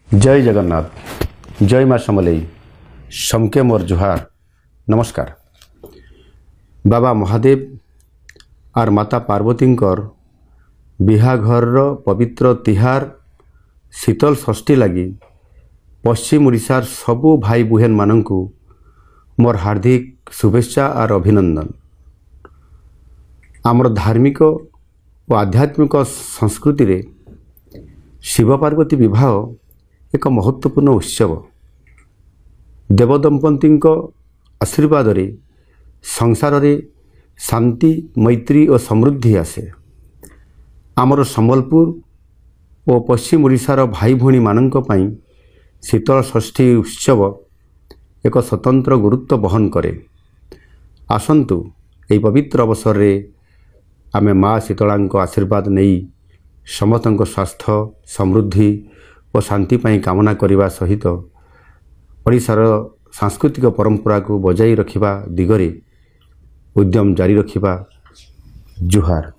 जय जगन्नाथ जय माँ समलई समके मोर जुहार नमस्कार। बाबा महादेव आर माता पार्वतींकर बिहाघर पवित्र तिहार शीतल षष्ठी लगी पश्चिम ओडिशार सबु भाई बुहेन मानंकु मोर हार्दिक शुभेच्छा और अभिनंदन। आमर धार्मिक और आध्यात्मिक संस्कृति रे शिव पार्वती विवाह एक महत्वपूर्ण उत्सव। देवदंपति आशीर्वाद रे संसार रे शांति मैत्री और समृद्धि आसे। आमर संबलपुर और पश्चिम ओडिशार भाई भौणी मानंक पई शीतल षष्ठी उत्सव एक स्वतंत्र गुरुत्व बहन करे। आसंतु एही पवित्र अवसर रे आमे माँ शीतलांक आशीर्वाद नहीं समस्तଙ୍କ स्वास्थ्य समृद्धि और शांति पाई कामना करने सहित ओडिशार सांस्कृतिक परंपरा को बजाई रखिबा दिगरे उद्यम जारी रखिबा। जुहार।